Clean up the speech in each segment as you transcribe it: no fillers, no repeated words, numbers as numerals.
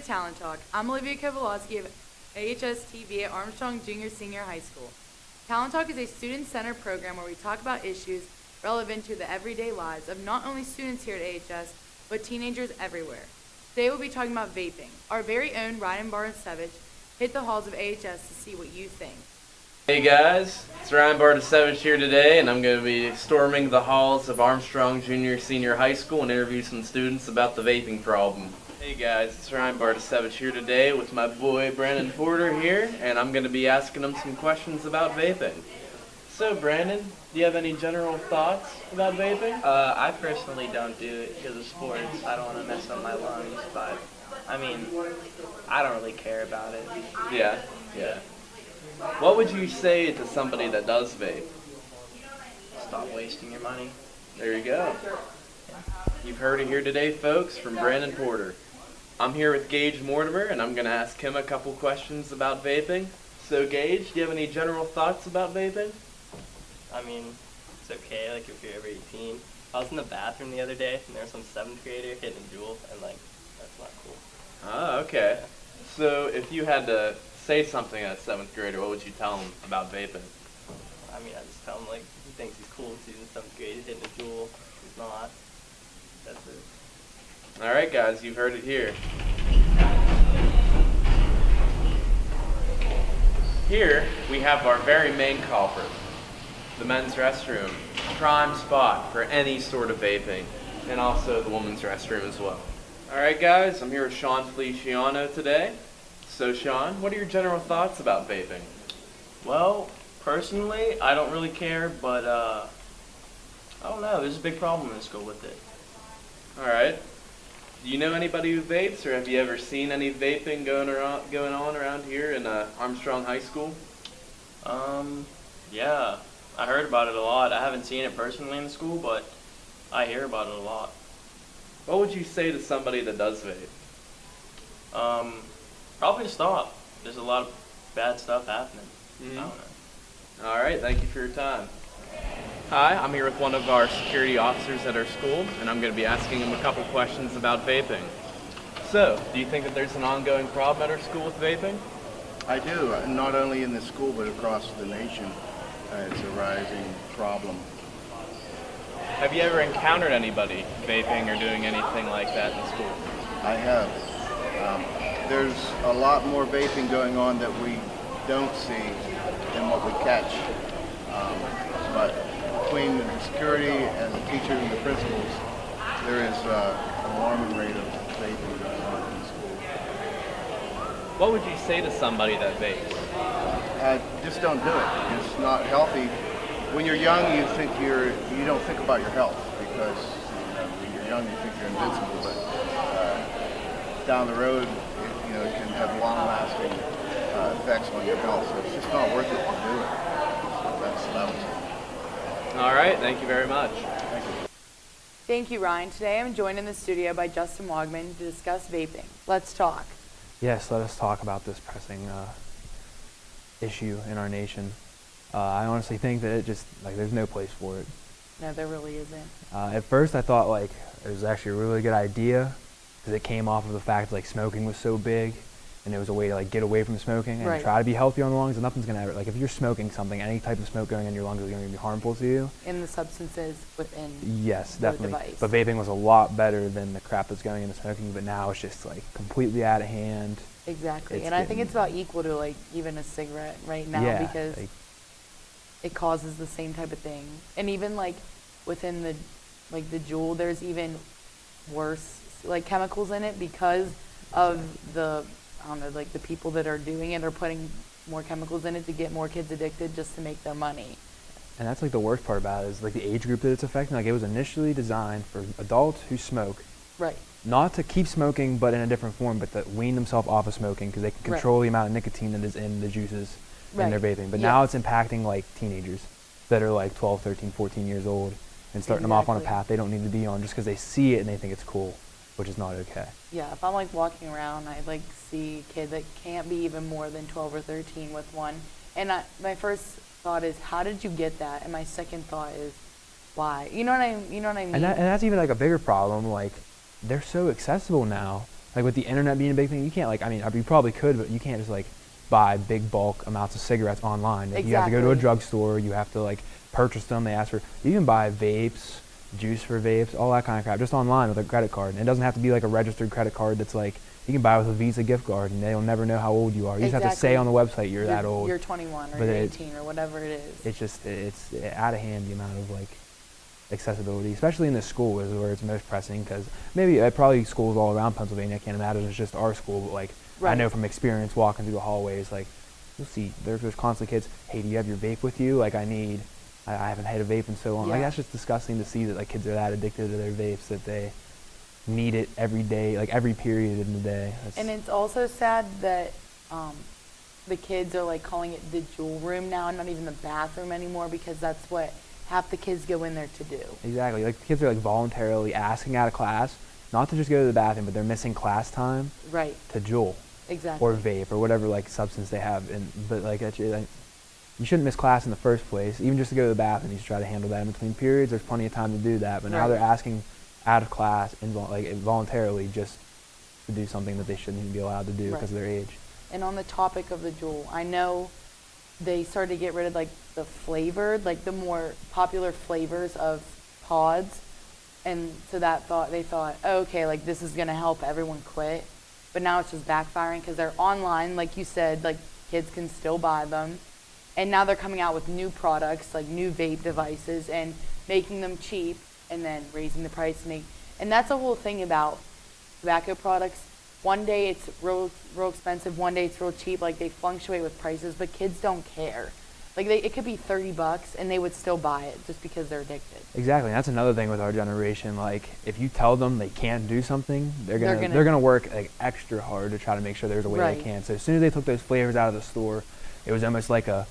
Talon Talk. I'm Olivia Kovalowski of AHS-TV at Armstrong Senior High School. Talon Talk is a student-centered program where we talk about issues relevant to the everyday lives of not only students here at AHS, but teenagers everywhere. Today we'll be talking about vaping. Our very own Ryan Bartasevich hit the halls of AHS to see what you think. Hey guys, it's Ryan Bartasevich here today, and I'm going to be storming the halls of Armstrong Senior High School and interview some students about the vaping problem. Hey guys, it's Ryan Bartasevich here today with my boy Brandon Porter here, and I'm going to be asking him some questions about vaping. So Brandon, do you have any general thoughts about vaping? I personally don't do it because of sports. I don't want to mess up my lungs, but I mean, I don't really care about it. Yeah. What would you say to somebody that does vape? Stop wasting your money. There you go. You've heard it here today, folks, from Brandon Porter. I'm here with Gage Mortimer, and I'm going to ask him a couple questions about vaping. So Gage, do you have any general thoughts about vaping? I mean, it's okay, like, if you're over 18. I was in the bathroom the other day, and there was some 7th grader hitting a Juul, and, like, that's not cool. Ah, okay. So if you had to say something at a 7th grader, what would you tell him about vaping? I mean, I just tell him, like, he thinks he's cool because he's in 7th grade hitting a Juul. He's not. That's it. All right, guys, you've heard it here. Here, we have our very main culprit, the men's restroom, prime spot for any sort of vaping, and also the women's restroom as well. All right, guys, I'm here with Sean Feliciano today. So, Sean, what are your general thoughts about vaping? Well, personally, I don't really care, but I don't know. There's a big problem in school with it. All right. Do you know anybody who vapes, or have you ever seen any vaping going on around here in Armstrong High School? Yeah, I heard about it a lot. I haven't seen it personally in the school, but I hear about it a lot. What would you say to somebody that does vape? Probably stop. There's a lot of bad stuff happening. Mm-hmm. I don't know. All right, thank you for your time. Hi, I'm here with one of our security officers at our school, and I'm going to be asking him a couple questions about vaping. So, do you think that there's an ongoing problem at our school with vaping? I do, not only in the school but across the nation. It's a rising problem. Have you ever encountered anybody vaping or doing anything like that in school? I have. There's a lot more vaping going on that we don't see than what we catch. But between the security and the teachers and the principals, there is an alarming rate of vaping going on in the school. What would you say to somebody that vapes? Just don't do it. It's not healthy. When you're young, you don't think about your health because when you're young, you think you're invincible. But down the road, it can have long-lasting effects on your health. So it's just not worth it to do it. So that was it. All right, thank you very much. Thank you. Thank you, Ryan. Today I'm joined in the studio by Justin Wogman to discuss vaping. Let's talk. Yes, let us talk about this pressing issue in our nation. I honestly think that there's no place for it. No, there really isn't. At first I thought it was actually a really good idea because it came off of the fact smoking was so big and it was a way to get away from smoking and try to be healthy on the lungs, and nothing's going to ever, if you're smoking something, any type of smoke going in your lungs is going to be harmful to you. In the substances within Yes, the definitely. device. But vaping was a lot better than the crap that's going into smoking, but now it's just completely out of hand. Exactly. And I think it's about equal to even a cigarette right now because it causes the same type of thing. And even within the the Juul, there's even worse chemicals in it because of the the people that are doing it are putting more chemicals in it to get more kids addicted just to make their money. And that's the worst part about it is the age group that it's affecting. It was initially designed for adults who smoke. Right. Not to keep smoking, but in a different form, but to wean themselves off of smoking because they can control the amount of nicotine that is in the juices in their vaping. But now it's impacting teenagers that are 12, 13, 14 years old and starting them off on a path they don't need to be on just because they see it and they think it's cool, which is not okay. Yeah, if I'm walking around, I see a kid that can't be even more than 12 or 13 with one. And my first thought is, how did you get that? And my second thought is, why? You know what I mean? And that's even a bigger problem. They're so accessible now. like with the internet being a big thing, you can't like, I mean, you probably could, but you can't just like buy big bulk amounts of cigarettes online. Like, you have to go to a drugstore, you have to like purchase them. They ask for, you can buy vapes, juice for vapes, all that kind of crap, just online with a credit card. And it doesn't have to be like a registered credit card that's like, you can buy with a Visa gift card and they'll never know how old you are. You just have to say on the website you're that old. You're 21 or you're 18 or whatever it is. It's just, it's out of hand, the amount of like accessibility, especially in the school is where it's most pressing, because maybe probably schools all around Pennsylvania, I can't imagine it's just our school, but like I know from experience walking through the hallways, like you'll see there's constantly kids, hey, do you have your vape with you? Like I haven't had a vape in so long. Like that's just disgusting to see that like kids are that addicted to their vapes that they need it every day, like every period in the day. And it's also sad that the kids are like calling it the Juul room now, not even the bathroom anymore, because that's what half the kids go in there to do. Exactly. Like the kids are like voluntarily asking out of class, not to just go to the bathroom, but they're missing class time to Juul. Exactly. Or vape or whatever like substance they have. But like you shouldn't miss class in the first place. Even just to go to the bathroom, you should try to handle that in between periods. There's plenty of time to do that. But now they're asking out of class voluntarily just to do something that they shouldn't even be allowed to do because of their age. And on the topic of the Juul, I know they started to get rid of like the flavored, like the more popular flavors of pods, and so they thought, oh, okay, like this is gonna help everyone quit, but now it's just backfiring because they're online, like you said, like kids can still buy them, and now they're coming out with new products, like new vape devices, and making them cheap, and then raising the price, and that's the whole thing about tobacco products. One day it's real expensive, one day it's real cheap, like they fluctuate with prices, but kids don't care. Like it could be $30 and they would still buy it just because they're addicted. Exactly, and that's another thing with our generation. Like if you tell them they can't do something, they're gonna work like extra hard to try to make sure there's a way they can. So as soon as they took those flavors out of the store, it was almost like a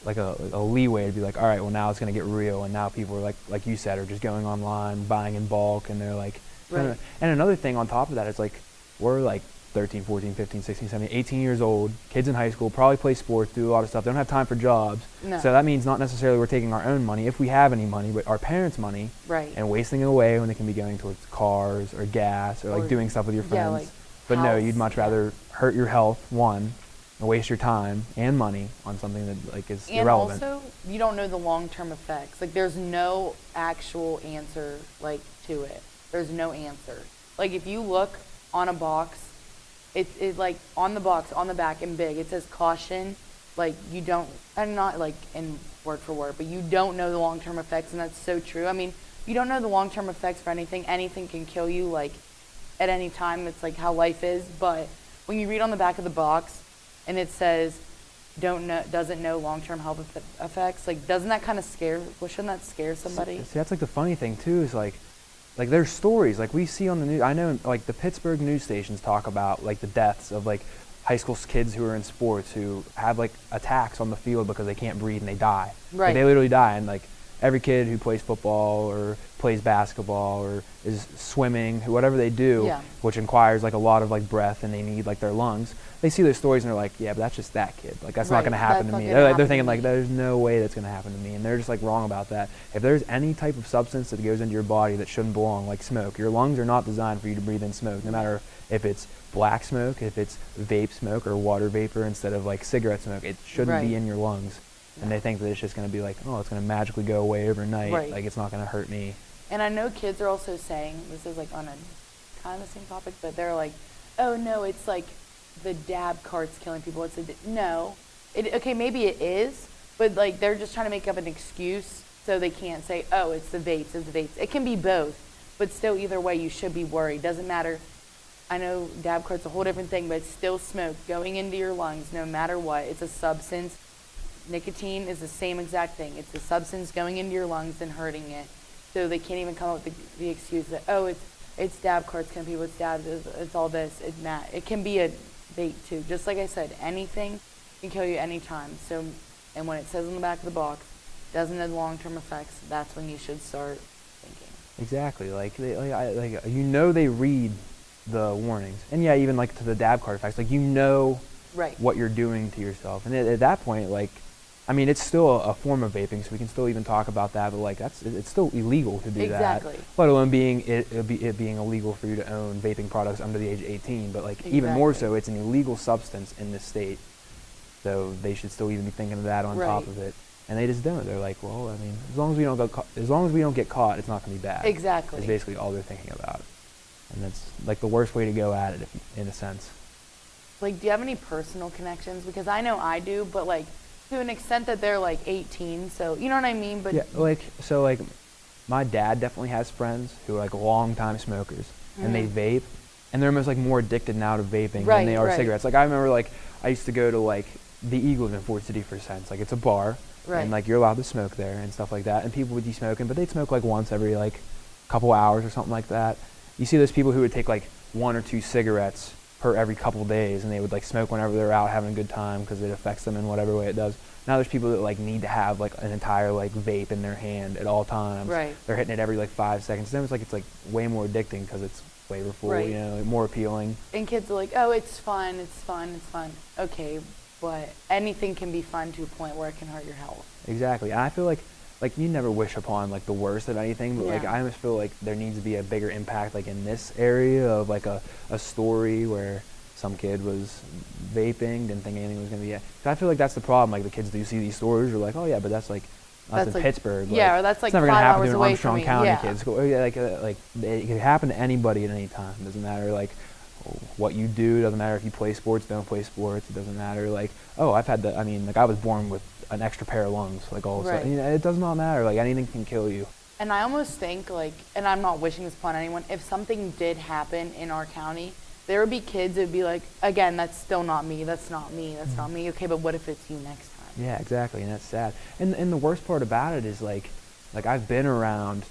leeway to be like, all right, well now it's gonna get real, and now people are like you said, are just going online, buying in bulk, and they're like, and another thing on top of that is like, we're like 13, 14, 15, 16, 17, 18 years old, kids in high school, probably play sports, do a lot of stuff. They don't have time for jobs. No. So that means not necessarily we're taking our own money, if we have any money, but our parents' money, and wasting it away when it can be going towards cars or gas or like doing stuff with your friends. But no, you'd much rather hurt your health, one, and waste your time and money on something that like is irrelevant. And also, you don't know the long-term effects. Like there's no actual answer like to it. There's no answer. Like if you look on a box, it like on the box, on the back in big, it says caution. Like you don't, I'm not like in word for word, but you don't know the long-term effects, and that's so true. I mean, you don't know the long-term effects for anything. Anything can kill you like at any time. It's like how life is. But when you read on the back of the box and it says doesn't know long-term health effects, like doesn't that kind of scare, well, shouldn't that scare somebody? See, that's like the funny thing too, is like there's stories like we see on the news. I know like the Pittsburgh news stations talk about like the deaths of like high school kids who are in sports who have like attacks on the field because they can't breathe and they die. Like, they literally die. And like every kid who plays football or plays basketball or is swimming, whatever they do, which requires like a lot of like breath and they need like their lungs, they see those stories and they're like, yeah, but that's just that kid. Like that's not going to happen to me. They're thinking like, there's no way that's going to happen to me. And they're just like wrong about that. If there's any type of substance that goes into your body that shouldn't belong, like smoke, your lungs are not designed for you to breathe in smoke, no matter if it's black smoke, if it's vape smoke or water vapor instead of like cigarette smoke. It shouldn't be in your lungs. And they think that it's just going to be like, oh, it's going to magically go away overnight. Like it's not going to hurt me. And I know kids are also saying, this is like on a kind of the same topic, but they're like, oh no, it's like the dab cart's killing people. No. Okay, maybe it is, but like they're just trying to make up an excuse so they can't say, oh, it's the vapes, it's the vapes. It can be both, but still either way you should be worried. Doesn't matter. I know dab cart's a whole different thing, but it's still smoke going into your lungs no matter what. It's a substance. Nicotine is the same exact thing. It's a substance going into your lungs and hurting it. So they can't even come up with the excuse that, oh, it's dab carts killing people, it's dabs, it's all this, it's that. It can be a vape too. Just like I said, anything can kill you anytime. So, and when it says on the back of the box, doesn't have long-term effects, that's when you should start thinking. Exactly. Like you know they read the warnings. And yeah, even like to the dab cart effects, like you know what you're doing to yourself. And at that point, like I mean, it's still a form of vaping, so we can still even talk about that. But like, it's still illegal to do Exactly. that. Let alone it being illegal for you to own vaping products under the age of 18. But like, even more so, it's an illegal substance in this state. So they should still even be thinking of that on top of it. And they just don't. They're like, well, I mean, as long as we don't get caught, it's not going to be bad. Exactly. Is basically all they're thinking about. And that's like the worst way to go at it, in a sense. Like, do you have any personal connections? Because I know I do, but like to an extent that they're like 18, so you know what I mean? But yeah, like my dad definitely has friends who are like long-time smokers, and they vape, and they're almost like more addicted now to vaping than they are cigarettes. Like I remember, like I used to go to like the Eagles in Fort City for Sense. Like it's a bar, and like you're allowed to smoke there and stuff like that, and people would be smoking, but they'd smoke like once every like couple hours or something like that. You see those people who would take like 1 or 2 cigarettes per every couple days, and they would like smoke whenever they're out having a good time because it affects them in whatever way it does. Now there's people that like need to have like an entire like vape in their hand at all times. Right. They're hitting it every like 5 seconds. Then it's like way more addicting because it's flavorful, you know, more appealing. And kids are like, oh, it's fun, it's fun, it's fun. Okay, but anything can be fun to a point where it can hurt your health. Exactly. And I feel like you never wish upon like the worst of anything, but like I almost feel like there needs to be a bigger impact like in this area of like a story where some kid was vaping, didn't think anything was going to be it. I feel like that's the problem. Like the kids do see these stories, are like, oh yeah, but that's in like, Pittsburgh. Yeah, or that's like it's never 5 happen hours to an away Armstrong from me. County kids. Like it can happen to anybody at any time. It doesn't matter like what you do. It doesn't matter if you play sports, don't play sports. It doesn't matter like, oh, I was born with an extra pair of lungs. Like all of a sudden, you know, it does not matter. Like anything can kill you. And I almost think like, and I'm not wishing this upon anyone, if something did happen in our county, there would be kids that would be like, again, that's still not me, that's not me, that's not me. Okay, but what if it's you next time? Yeah, exactly, and that's sad. And the worst part about it is like I've been around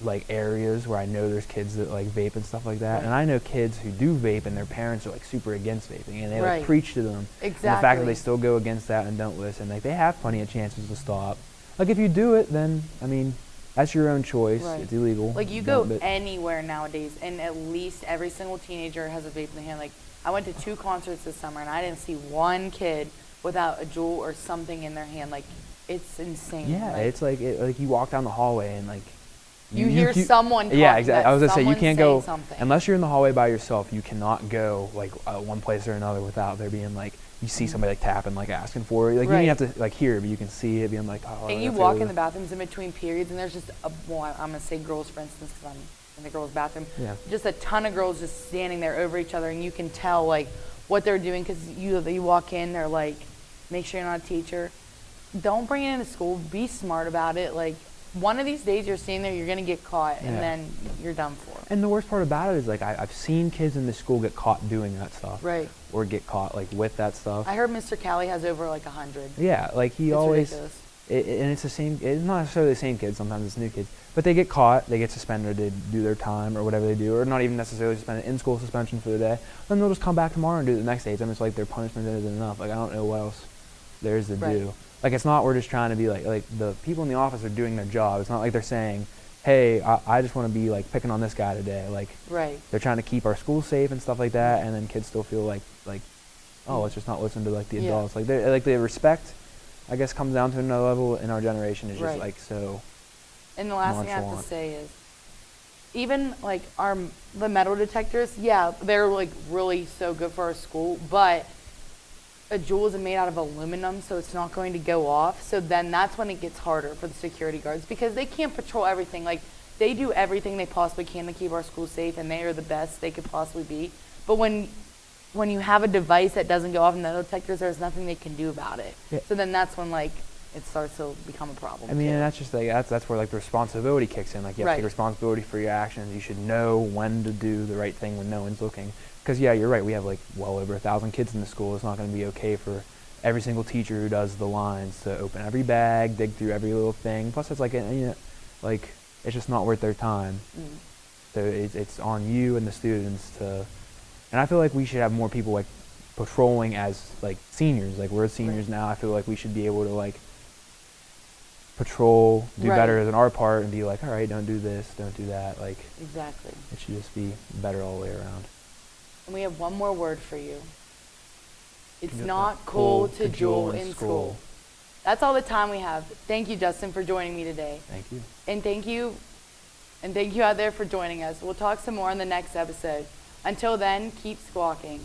like areas where I know there's kids that like vape and stuff like that, and I know kids who do vape and their parents are like super against vaping, and they like preach to them. Exactly. And the fact that they still go against that and don't listen, like they have plenty of chances to stop. Like if you do it, then I mean, that's your own choice. It's illegal. Like you go anywhere nowadays, and at least every single teenager has a vape in their hand. Like I went to 2 concerts this summer, and I didn't see one kid without a Juul or something in their hand. Like it's insane. Yeah, it's like you walk down the hallway and like you hear someone talking. Yeah, exactly. I was gonna say you can't go something. Unless you're in the hallway by yourself. You cannot go like one place or another without there being like you see somebody like tapping, like asking for it. Like you don't even have to like hear it, but you can see it being like, oh. And you walk in the bathrooms in between periods, and there's just I'm gonna say girls for instance, because I'm in the girls' bathroom. Yeah. Just a ton of girls just standing there over each other, and you can tell like what they're doing because you walk in, they're like, make sure you're not a teacher. Don't bring it into school. Be smart about it. Like one of these days you're standing there, you're gonna get caught, and then you're done for. And the worst part about it is like I've seen kids in the school get caught doing that stuff. Right. Or get caught like with that stuff. I heard Mr. Callie has over like 100. Yeah, like he always. Ridiculous. And it's the same. It's not necessarily the same kids. Sometimes it's new kids, but they get caught. They get suspended. They do their time or whatever they do, or not even necessarily suspended. In-school suspension for the day. Then they'll just come back tomorrow and do it the next day. It's almost like their punishment isn't enough. Like I don't know what else there is to do. Like it's not. We're just trying to be like the people in the office are doing their job. It's not like they're saying, hey, I just want to be like picking on this guy today. Like they're trying to keep our school safe and stuff like that, and then kids still feel like oh, let's just not listen to like the adults. Like the respect, I guess, comes down to another level in our generation is just like so. And the last thing I have to say is, even like the metal detectors, they're like really so good for our school, but a Juul is made out of aluminum, so it's not going to go off. So then that's when it gets harder for the security guards because they can't patrol everything. Like they do everything they possibly can to keep our school safe, and they are the best they could possibly be. But when you have a device that doesn't go off in metal detectors, there's nothing they can do about it. Yeah. So then that's when like it starts to become a problem. I mean, and that's just like that's where like the responsibility kicks in. Like you have to take responsibility for your actions. You should know when to do the right thing when no one's looking. Because you're right. We have like well over 1,000 kids in the school. It's not going to be okay for every single teacher who does the lines to open every bag, dig through every little thing. Plus, it's like like it's just not worth their time. So it's on you and the students to. And I feel like we should have more people like patrolling as like seniors. Like we're seniors now. I feel like we should be able to like patrol, do better than our part, and be like, all right, don't do this, don't do that. Like exactly. It should just be better all the way around. And we have one more word for you. It's not cool to Juul in school. That's all the time we have. Thank you, Justin, for joining me today. Thank you. And thank you out there for joining us. We'll talk some more in the next episode. Until then, keep squawking.